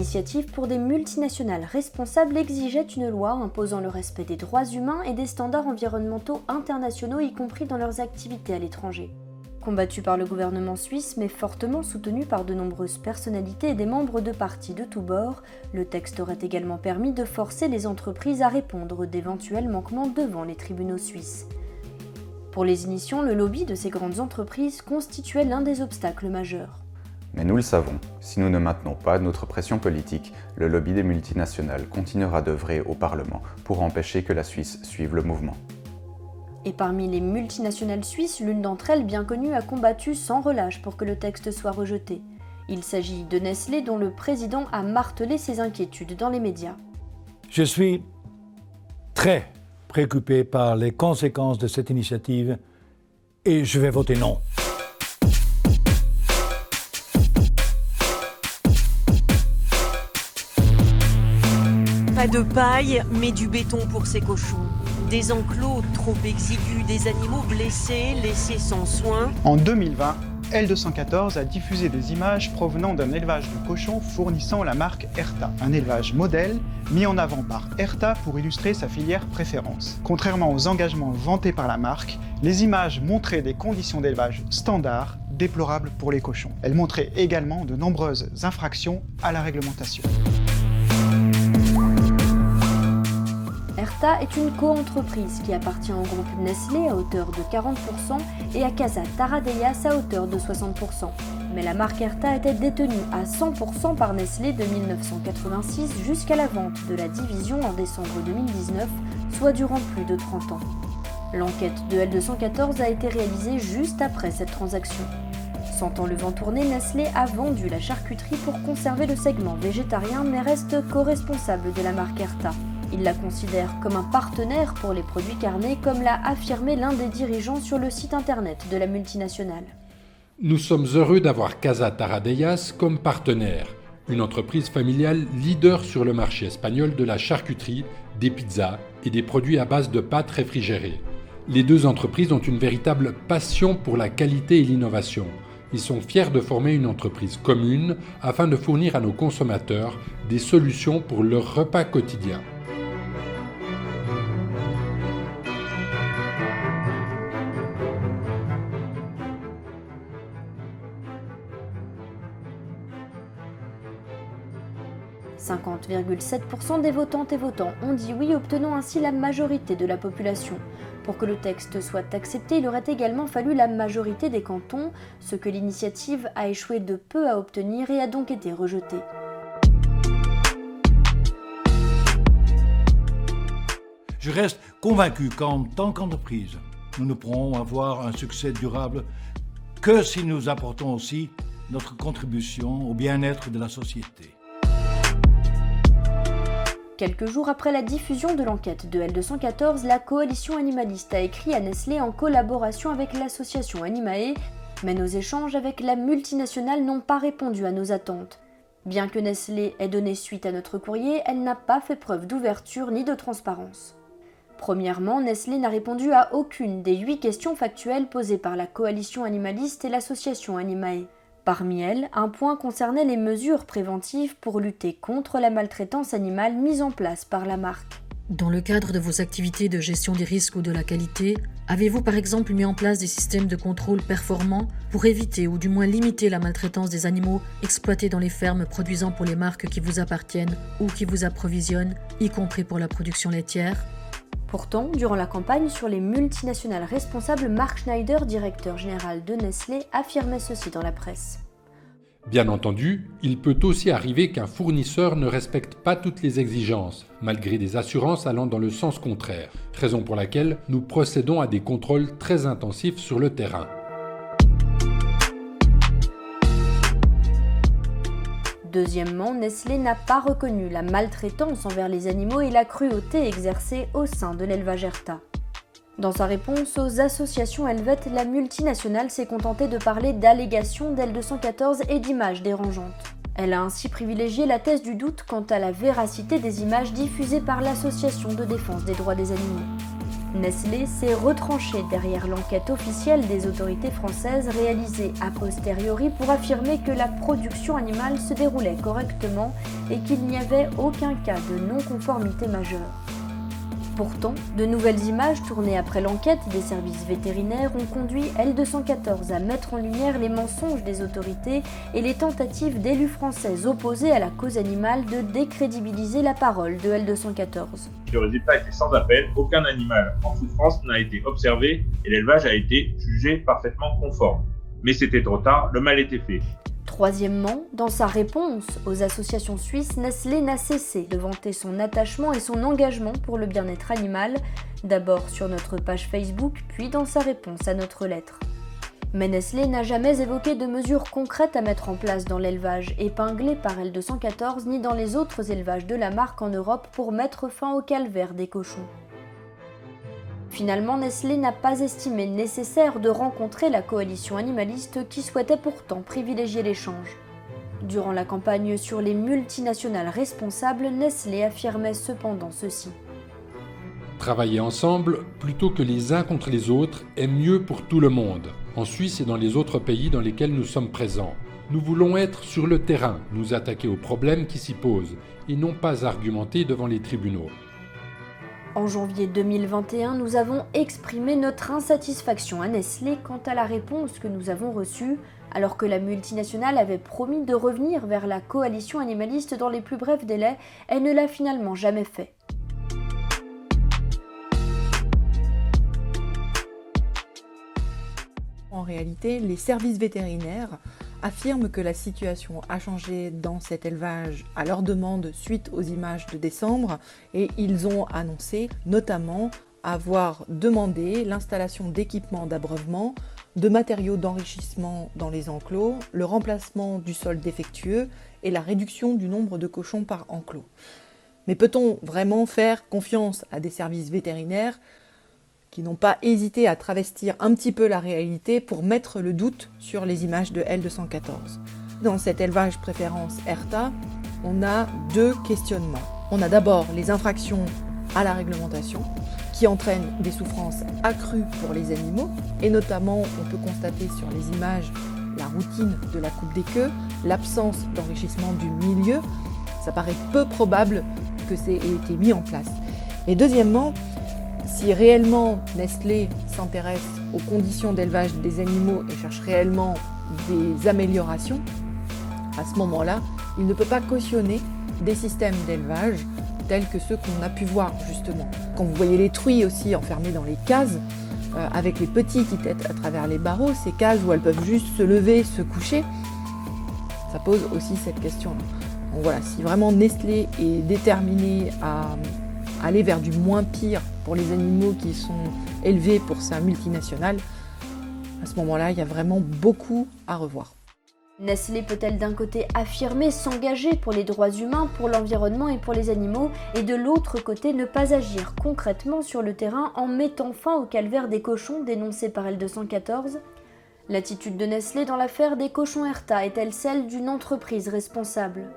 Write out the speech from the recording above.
initiative pour des multinationales responsables exigeait une loi imposant le respect des droits humains et des standards environnementaux internationaux, y compris dans leurs activités à l'étranger. Combattu par le gouvernement suisse, mais fortement soutenu par de nombreuses personnalités et des membres de partis de tous bords, le texte aurait également permis de forcer les entreprises à répondre d'éventuels manquements devant les tribunaux suisses. Pour les initiants, le lobby de ces grandes entreprises constituait l'un des obstacles majeurs. Mais nous le savons, si nous ne maintenons pas notre pression politique, le lobby des multinationales continuera d'œuvrer au Parlement pour empêcher que la Suisse suive le mouvement. Et parmi les multinationales suisses, l'une d'entre elles, bien connue, a combattu sans relâche pour que le texte soit rejeté. Il s'agit de Nestlé, dont le président a martelé ses inquiétudes dans les médias. Je suis très préoccupé par les conséquences de cette initiative et je vais voter non. Pas de paille, mais du béton pour ces cochons. Des enclos trop exigus, des animaux blessés, laissés sans soin. En 2020, L214 a diffusé des images provenant d'un élevage de cochons fournissant la marque Herta, un élevage modèle mis en avant par Herta pour illustrer sa filière préférence. Contrairement aux engagements vantés par la marque, les images montraient des conditions d'élevage standards, déplorables pour les cochons. Elles montraient également de nombreuses infractions à la réglementation. Herta est une co-entreprise qui appartient au groupe Nestlé à hauteur de 40% et à Casa Taradellás à hauteur de 60%. Mais la marque Herta était détenue à 100% par Nestlé de 1986 jusqu'à la vente de la division en décembre 2019, soit durant plus de 30 ans. L'enquête de L214 a été réalisée juste après cette transaction. Sentant le vent tourner, Nestlé a vendu la charcuterie pour conserver le segment végétarien mais reste co-responsable de la marque Herta. Il la considère comme un partenaire pour les produits carnés, comme l'a affirmé l'un des dirigeants sur le site internet de la multinationale. Nous sommes heureux d'avoir Casa Taradellás comme partenaire, une entreprise familiale leader sur le marché espagnol de la charcuterie, des pizzas et des produits à base de pâtes réfrigérées. Les deux entreprises ont une véritable passion pour la qualité et l'innovation. Ils sont fiers de former une entreprise commune afin de fournir à nos consommateurs des solutions pour leur repas quotidien. « 50,7% des votantes et votants ont dit oui, obtenant ainsi la majorité de la population. Pour que le texte soit accepté, il aurait également fallu la majorité des cantons, ce que l'initiative a échoué de peu à obtenir et a donc été rejetée. Je reste convaincu qu'en tant qu'entreprise, nous ne pourrons avoir un succès durable que si nous apportons aussi notre contribution au bien-être de la société. Quelques jours après la diffusion de l'enquête de L214, la coalition animaliste a écrit à Nestlé en collaboration avec l'association Animae, mais nos échanges avec la multinationale n'ont pas répondu à nos attentes. Bien que Nestlé ait donné suite à notre courrier, elle n'a pas fait preuve d'ouverture ni de transparence. Premièrement, Nestlé n'a répondu à aucune des 8 questions factuelles posées par la coalition animaliste et l'association Animae. Parmi elles, un point concernait les mesures préventives pour lutter contre la maltraitance animale mises en place par la marque. Dans le cadre de vos activités de gestion des risques ou de la qualité, avez-vous par exemple mis en place des systèmes de contrôle performants pour éviter ou du moins limiter la maltraitance des animaux exploités dans les fermes produisant pour les marques qui vous appartiennent ou qui vous approvisionnent, y compris pour la production laitière ? Pourtant, durant la campagne sur les multinationales responsables, Mark Schneider, directeur général de Nestlé, affirmait ceci dans la presse. Bien entendu, il peut aussi arriver qu'un fournisseur ne respecte pas toutes les exigences, malgré des assurances allant dans le sens contraire, raison pour laquelle nous procédons à des contrôles très intensifs sur le terrain. Deuxièmement, Nestlé n'a pas reconnu la maltraitance envers les animaux et la cruauté exercée au sein de l'élevage Herta. Dans sa réponse aux associations helvètes, la multinationale s'est contentée de parler d'allégations d'L214 et d'images dérangeantes. Elle a ainsi privilégié la thèse du doute quant à la véracité des images diffusées par l'Association de défense des droits des animaux. Nestlé s'est retranché derrière l'enquête officielle des autorités françaises réalisée a posteriori pour affirmer que la production animale se déroulait correctement et qu'il n'y avait aucun cas de non-conformité majeure. Pourtant, de nouvelles images tournées après l'enquête des services vétérinaires ont conduit L214 à mettre en lumière les mensonges des autorités et les tentatives d'élus français opposés à la cause animale de décrédibiliser la parole de L214. Le résultat était sans appel, aucun animal en souffrance n'a été observé et l'élevage a été jugé parfaitement conforme. Mais c'était trop tard, le mal était fait. Troisièmement, dans sa réponse aux associations suisses, Nestlé n'a cessé de vanter son attachement et son engagement pour le bien-être animal, d'abord sur notre page Facebook, puis dans sa réponse à notre lettre. Mais Nestlé n'a jamais évoqué de mesures concrètes à mettre en place dans l'élevage épinglé par L214 ni dans les autres élevages de la marque en Europe pour mettre fin au calvaire des cochons. Finalement, Nestlé n'a pas estimé nécessaire de rencontrer la coalition animaliste qui souhaitait pourtant privilégier l'échange. Durant la campagne sur les multinationales responsables, Nestlé affirmait cependant ceci. Travailler ensemble, plutôt que les uns contre les autres, est mieux pour tout le monde, en Suisse et dans les autres pays dans lesquels nous sommes présents. Nous voulons être sur le terrain, nous attaquer aux problèmes qui s'y posent, et non pas argumenter devant les tribunaux. En janvier 2021, nous avons exprimé notre insatisfaction à Nestlé quant à la réponse que nous avons reçue, alors que la multinationale avait promis de revenir vers la coalition animaliste dans les plus brefs délais, elle ne l'a finalement jamais fait. En réalité, les services vétérinaires affirment que la situation a changé dans cet élevage à leur demande suite aux images de décembre et ils ont annoncé notamment avoir demandé l'installation d'équipements d'abreuvement, de matériaux d'enrichissement dans les enclos, le remplacement du sol défectueux et la réduction du nombre de cochons par enclos. Mais peut-on vraiment faire confiance à des services vétérinaires qui n'ont pas hésité à travestir un petit peu la réalité pour mettre le doute sur les images de L214. Dans cet élevage préférence ERTA, on a deux questionnements. On a d'abord les infractions à la réglementation qui entraînent des souffrances accrues pour les animaux et notamment on peut constater sur les images la routine de la coupe des queues, l'absence d'enrichissement du milieu. Ça paraît peu probable que ça ait été mis en place. Et deuxièmement, si réellement Nestlé s'intéresse aux conditions d'élevage des animaux et cherche réellement des améliorations, à ce moment-là, il ne peut pas cautionner des systèmes d'élevage tels que ceux qu'on a pu voir justement. Quand vous voyez les truies aussi enfermées dans les cases, avec les petits qui têtent à travers les barreaux, ces cases où elles peuvent juste se lever, se coucher, ça pose aussi cette question-là. Donc voilà, si vraiment Nestlé est déterminé à aller vers du moins pire pour les animaux qui sont élevés pour sa multinationale, à ce moment-là, il y a vraiment beaucoup à revoir. Nestlé peut-elle d'un côté affirmer s'engager pour les droits humains, pour l'environnement et pour les animaux, et de l'autre côté ne pas agir concrètement sur le terrain en mettant fin au calvaire des cochons dénoncé par L214 ? L'attitude de Nestlé dans l'affaire des cochons ERTA est-elle celle d'une entreprise responsable ?